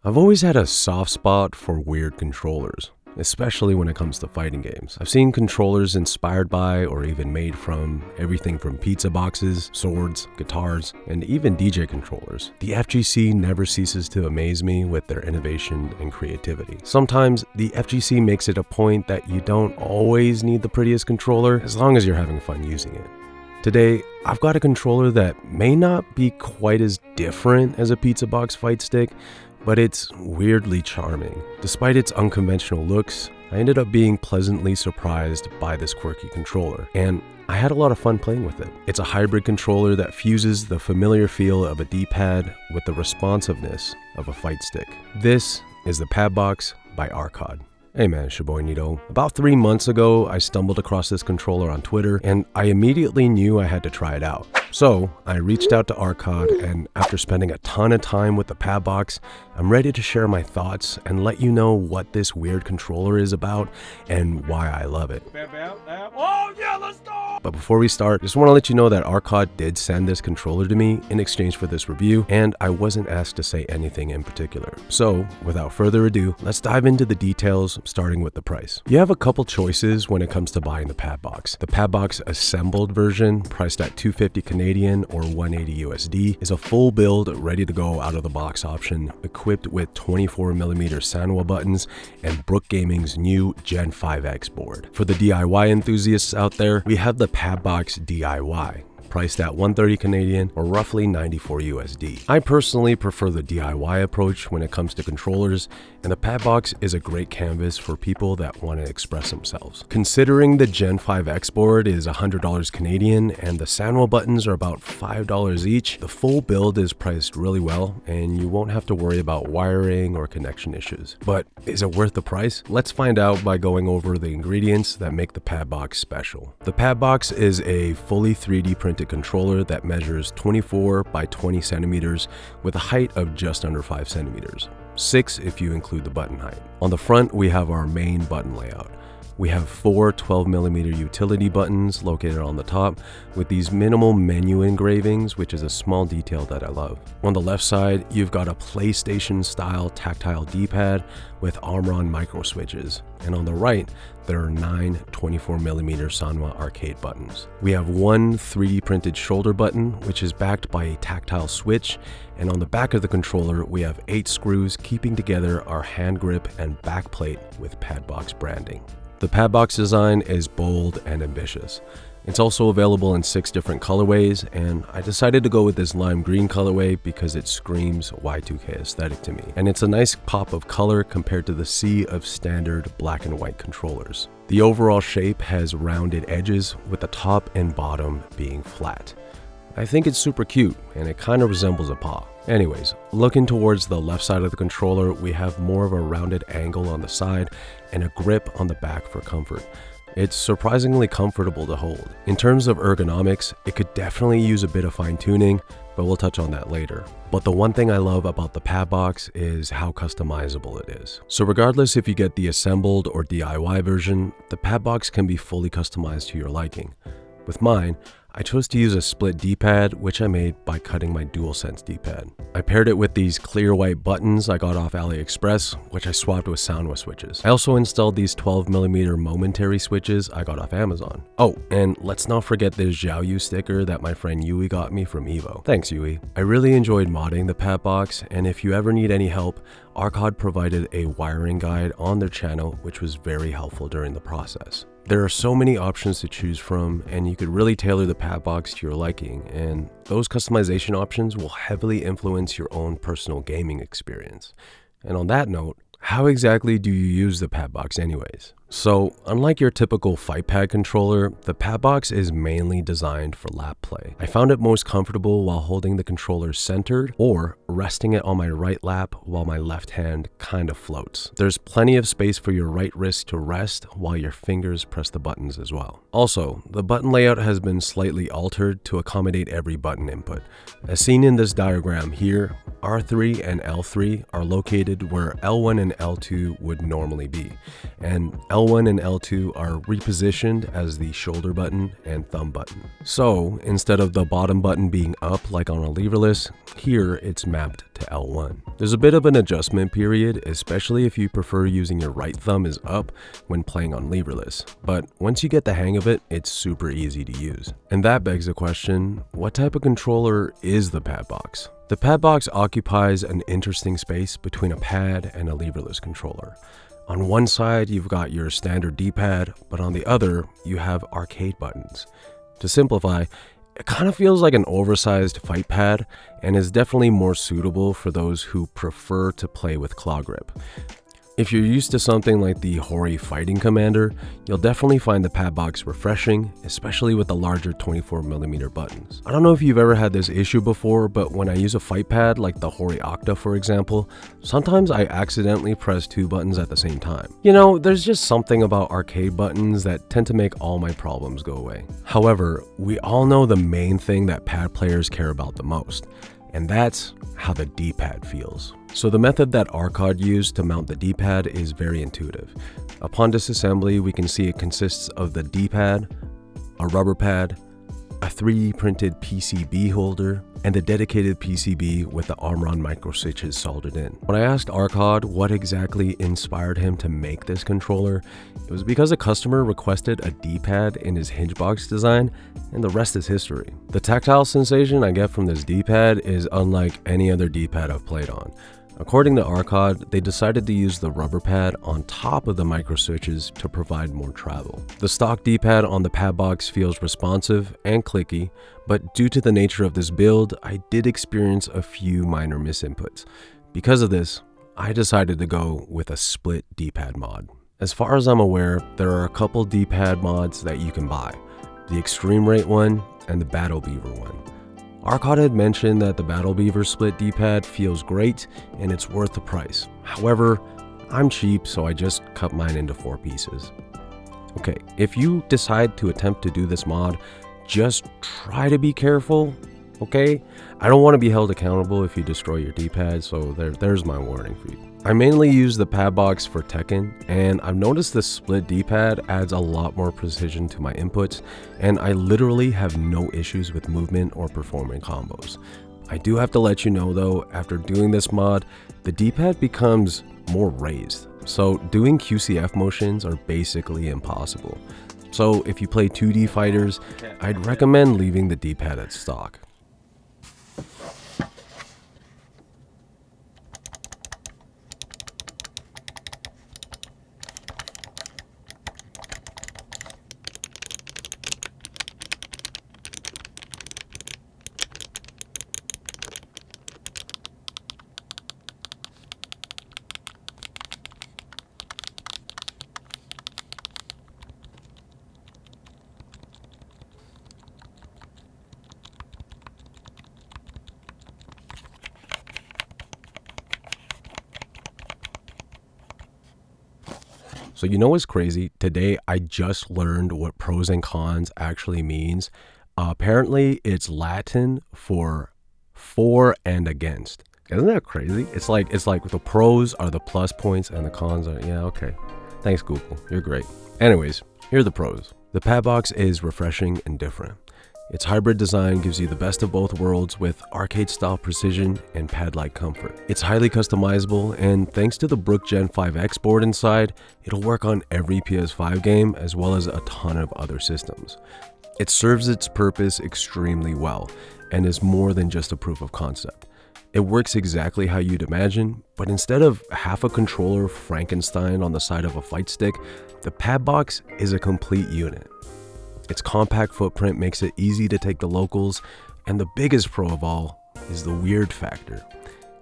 I've always had a soft spot for weird controllers, especially when it comes to fighting games. I've seen controllers inspired by or even made from everything from pizza boxes, swords, guitars, and even DJ controllers. The FGC never ceases to amaze me with their innovation and creativity. Sometimes the FGC makes it a point that you don't always need the prettiest controller as long as you're having fun using it. Today, I've got a controller that may not be quite as different as a pizza box fight stick, but it's weirdly charming. Despite its unconventional looks, I ended up being pleasantly surprised by this quirky controller, and I had a lot of fun playing with it. It's a hybrid controller that fuses the familiar feel of a D-pad with the responsiveness of a fight stick. This is the Padbox by ARKODD. Hey man, it's your boy Neeto. About 3 months ago, I stumbled across this controller on Twitter, and I immediately knew I had to try it out. So I reached out to ARKODD, and after spending a ton of time with the Padbox, I'm ready to share my thoughts and let you know what this weird controller is about and why I love it. Oh yeah, let's go! But before we start, just want to let you know that ARKODD did send this controller to me in exchange for this review, and I wasn't asked to say anything in particular. So without further ado, let's dive into the details, starting with the price. You have a couple choices when it comes to buying the Padbox. The Padbox Assembled version, priced at $250 Canadian or $180 USD, is a full build, ready to go out of the box option, equipped with 24mm Sanwa buttons and Brook Gaming's new Gen 5X board. For the DIY enthusiasts out there, we have the Padbox DIY, priced at $130 Canadian or roughly $94 USD. I personally prefer the DIY approach when it comes to controllers, and the Padbox is a great canvas for people that want to express themselves. Considering the Gen 5X board is $100 Canadian and the Sanwa buttons are about $5 each, the full build is priced really well and you won't have to worry about wiring or connection issues. But is it worth the price? Let's find out by going over the ingredients that make the Padbox special. The Padbox is a fully 3D printed controller that measures 24 by 20 centimeters with a height of just under 5 centimeters, 6 if you include the button height. On the front, we have our main button layout. We have 4 12mm utility buttons located on the top with these minimal menu engravings, which is a small detail that I love. On the left side, you've got a PlayStation style tactile D-pad with Armron micro switches. And on the right, there are 9 24mm Sanwa arcade buttons. We have one 3D printed shoulder button, which is backed by a tactile switch. And on the back of the controller, we have 8 screws keeping together our hand grip and back plate with Padbox branding. The Padbox design is bold and ambitious. It's also available in 6 different colorways, and I decided to go with this lime green colorway because it screams Y2K aesthetic to me. And it's a nice pop of color compared to the sea of standard black and white controllers. The overall shape has rounded edges with the top and bottom being flat. I think it's super cute and it kind of resembles a paw. Anyways, looking towards the left side of the controller, we have more of a rounded angle on the side and a grip on the back for comfort. It's surprisingly comfortable to hold. In terms of ergonomics, it could definitely use a bit of fine tuning, but we'll touch on that later. But the one thing I love about the Padbox is how customizable it is. So regardless if you get the assembled or DIY version, the Padbox can be fully customized to your liking. With mine, I chose to use a split D-pad, which I made by cutting my DualSense D-pad. I paired it with these clear white buttons I got off AliExpress, which I swapped with Sanwa switches. I also installed these 12mm Momentary Switches I got off Amazon. Oh, and let's not forget this Xiaoyu sticker that my friend Yui got me from Evo. Thanks, Yui. I really enjoyed modding the Padbox, and if you ever need any help, ARKODD provided a wiring guide on their channel, which was very helpful during the process. There are so many options to choose from, and you could really tailor the Padbox to your liking, and those customization options will heavily influence your own personal gaming experience. And on that note, how exactly do you use the Padbox anyways? So, unlike your typical fight pad controller, the Padbox is mainly designed for lap play. I found it most comfortable while holding the controller centered or resting it on my right lap while my left hand kind of floats. There's plenty of space for your right wrist to rest while your fingers press the buttons as well. Also, the button layout has been slightly altered to accommodate every button input. As seen in this diagram here, R3 and L3 are located where L1 and L2 would normally be, and L L1 and L2 are repositioned as the shoulder button and thumb button. So instead of the bottom button being up like on a leverless, here it's mapped to L1. There's a bit of an adjustment period, especially if you prefer using your right thumb is up when playing on leverless, but once you get the hang of it, it's super easy to use. And that begs the question, what type of controller is the Padbox? The Padbox occupies an interesting space between a pad and a leverless controller. On one side, you've got your standard D-pad, but on the other, you have arcade buttons. To simplify, it kind of feels like an oversized fight pad and is definitely more suitable for those who prefer to play with claw grip. If you're used to something like the Hori Fighting Commander, you'll definitely find the Padbox refreshing, especially with the larger 24mm buttons. I don't know if you've ever had this issue before, but when I use a fight pad like the Hori Octa for example, sometimes I accidentally press two buttons at the same time. You know, there's just something about arcade buttons that tend to make all my problems go away. However, we all know the main thing that pad players care about the most, and that's how the D-pad feels. So the method that ARKODD used to mount the D-pad is very intuitive. Upon disassembly, we can see it consists of the D-pad, a rubber pad, a 3D printed PCB holder, and a dedicated PCB with the Omron micro switches soldered in. When I asked ARKODD what exactly inspired him to make this controller, it was because a customer requested a D-pad in his hinge box design, and the rest is history. The tactile sensation I get from this D-pad is unlike any other D-pad I've played on. According to ARKODD, they decided to use the rubber pad on top of the micro switches to provide more travel. The stock D-pad on the Padbox feels responsive and clicky, but due to the nature of this build, I did experience a few minor misinputs. Because of this, I decided to go with a split D-pad mod. As far as I'm aware, there are a couple D-pad mods that you can buy, the eXtremeRate one and the Battle Beaver one. ARKODD had mentioned that the Battle Beaver split D-pad feels great and it's worth the price. However, I'm cheap, so I just cut mine into 4 pieces. Okay, if you decide to attempt to do this mod, just try to be careful, okay? I don't want to be held accountable if you destroy your D-pad, so there's my warning for you. I mainly use the Padbox for Tekken, and I've noticed the split D-pad adds a lot more precision to my inputs, and I literally have no issues with movement or performing combos. I do have to let you know though, after doing this mod, the D-pad becomes more raised, so doing QCF motions are basically impossible. So if you play 2D fighters, I'd recommend leaving the D-pad at stock. So you know what's crazy? Today I just learned what pros and cons actually means. Apparently it's Latin for and against. Isn't that crazy? It's like the pros are the plus points and the cons are, yeah, okay. Thanks Google, you're great. Anyways, here are the pros. The Padbox is refreshing and different. Its hybrid design gives you the best of both worlds with arcade-style precision and pad-like comfort. It's highly customizable, and thanks to the Brook Gen 5X board inside, it'll work on every PS5 game as well as a ton of other systems. It serves its purpose extremely well and is more than just a proof of concept. It works exactly how you'd imagine, but instead of half a controller Frankenstein on the side of a fight stick, the Padbox is a complete unit. Its compact footprint makes it easy to take the locals, and the biggest pro of all is the weird factor.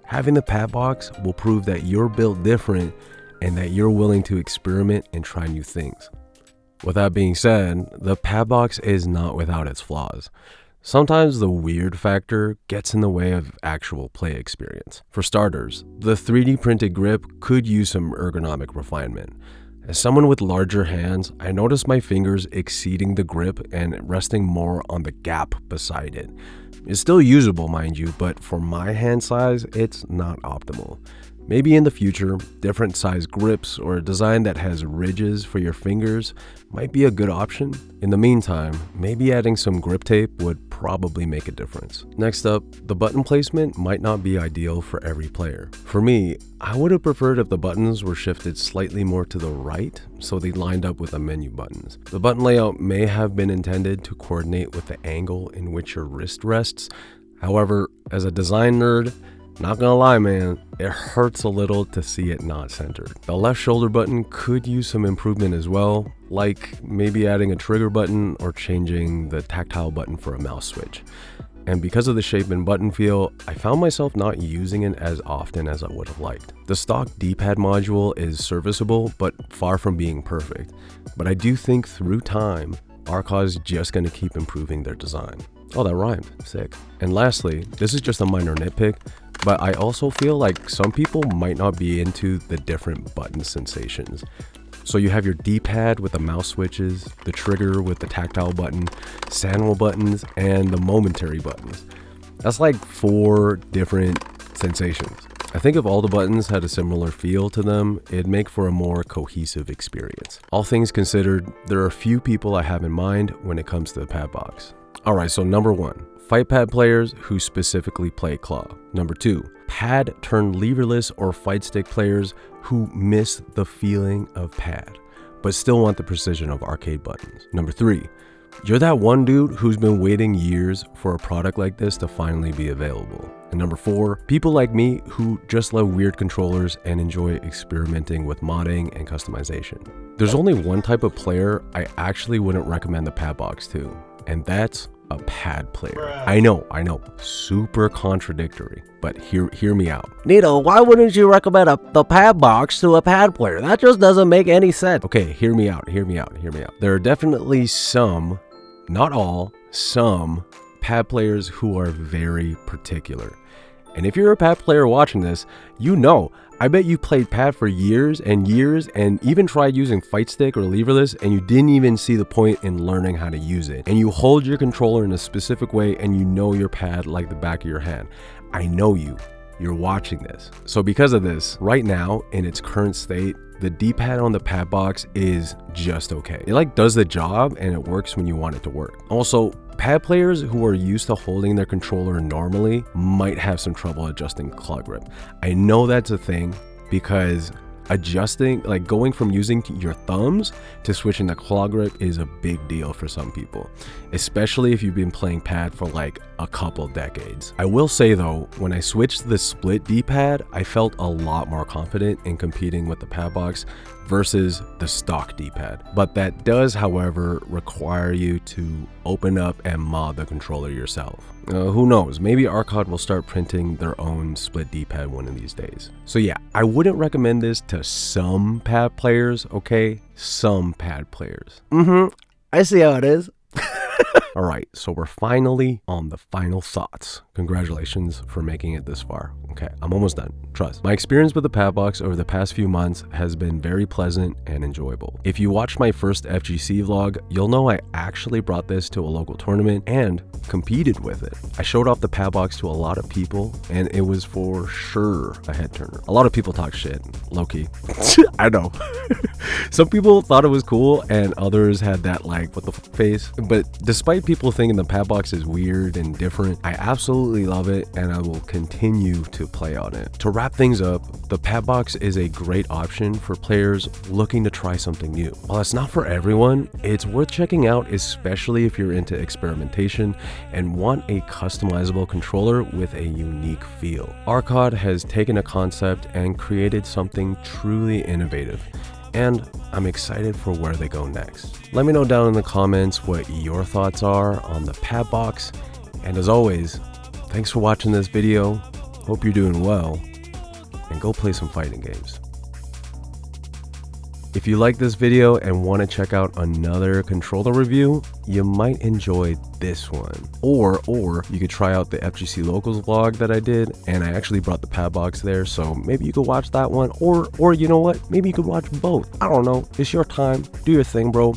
Having the Padbox will prove that you're built different and that you're willing to experiment and try new things. With that being said, the Padbox is not without its flaws. Sometimes the weird factor gets in the way of actual play experience. For starters, the 3D printed grip could use some ergonomic refinement. As someone with larger hands, I noticed my fingers exceeding the grip and resting more on the gap beside it. It's still usable, mind you, but for my hand size, it's not optimal. Maybe in the future, different size grips or a design that has ridges for your fingers might be a good option. In the meantime, maybe adding some grip tape would probably make a difference. Next up, the button placement might not be ideal for every player. For me, I would have preferred if the buttons were shifted slightly more to the right so they lined up with the menu buttons. The button layout may have been intended to coordinate with the angle in which your wrist rests. However, as a design nerd, not gonna lie, man, it hurts a little to see it not centered. The left shoulder button could use some improvement as well, like maybe adding a trigger button or changing the tactile button for a mouse switch. And because of the shape and button feel, I found myself not using it as often as I would have liked. The stock D-pad module is serviceable, but far from being perfect. But I do think through time, ARKODD's just gonna keep improving their design. Oh, that rhymed. Sick. And lastly, this is just a minor nitpick, but I also feel like some people might not be into the different button sensations. So you have your D-pad with the mouse switches, the trigger with the tactile button, sandwich buttons, and the momentary buttons. That's like 4 different sensations. I think if all the buttons had a similar feel to them, it'd make for a more cohesive experience. All things considered, there are a few people I have in mind when it comes to the Padbox. Alright, so number 1, fight pad players who specifically play claw. Number 2, pad turned leverless or fight stick players who miss the feeling of pad, but still want the precision of arcade buttons. Number 3, you're that one dude who's been waiting years for a product like this to finally be available. And number 4, people like me who just love weird controllers and enjoy experimenting with modding and customization. There's only one type of player I actually wouldn't recommend the Padbox to, and that's a pad player. I know, super contradictory, but hear me out. Neeto, why wouldn't you recommend the Padbox to a pad player? That just doesn't make any sense. Okay, hear me out. There are definitely some, not all, some pad players who are very particular. And if you're a pad player watching this, you know, I bet you played pad for years and years and even tried using fight stick or leverless and you didn't even see the point in learning how to use it. And you hold your controller in a specific way and you know your pad like the back of your hand. I know you're watching this. So because of this, right now in its current state, the D-pad on the Padbox is just okay. It like does the job and it works when you want it to work. Also, pad players who are used to holding their controller normally might have some trouble adjusting claw grip. I know that's a thing because adjusting, like going from using your thumbs to switching the claw grip is a big deal for some people, especially if you've been playing pad for like a couple decades. I will say though, when I switched to the split D-pad, I felt a lot more confident in competing with the Padbox versus the stock D-pad. But that does, however, require you to open up and mod the controller yourself. Who knows, maybe ARKODD will start printing their own split D-pad one of these days. So yeah, I wouldn't recommend this to some pad players, okay? Some pad players. I see how it is. All right, so we're finally on the final thoughts. Congratulations for making it this far. Okay, I'm almost done. Trust. My experience with the Padbox over the past few months has been very pleasant and enjoyable. If you watched my first FGC vlog, you'll know I actually brought this to a local tournament and competed with it. I showed off the Padbox to a lot of people and it was for sure a head turner. A lot of people talk shit, low-key. I know. Some people thought it was cool and others had that like, what the face. But despite people thinking the Padbox is weird and different, I absolutely love it and I will continue to play on it. To wrap things up, the Padbox is a great option for players looking to try something new. While it's not for everyone, it's worth checking out, especially if you're into experimentation and want a customizable controller with a unique feel. ARKODD has taken a concept and created something truly innovative, and I'm excited for where they go next. Let me know down in the comments what your thoughts are on the Padbox, and as always, thanks for watching this video. Hope you're doing well, and go play some fighting games. If you like this video and want to check out another controller review, you might enjoy this one. Or you could try out the FGC Locals vlog that I did, and I actually brought the Padbox there, so maybe you could watch that one, or you know what, maybe you could watch both. I don't know, it's your time, do your thing, bro.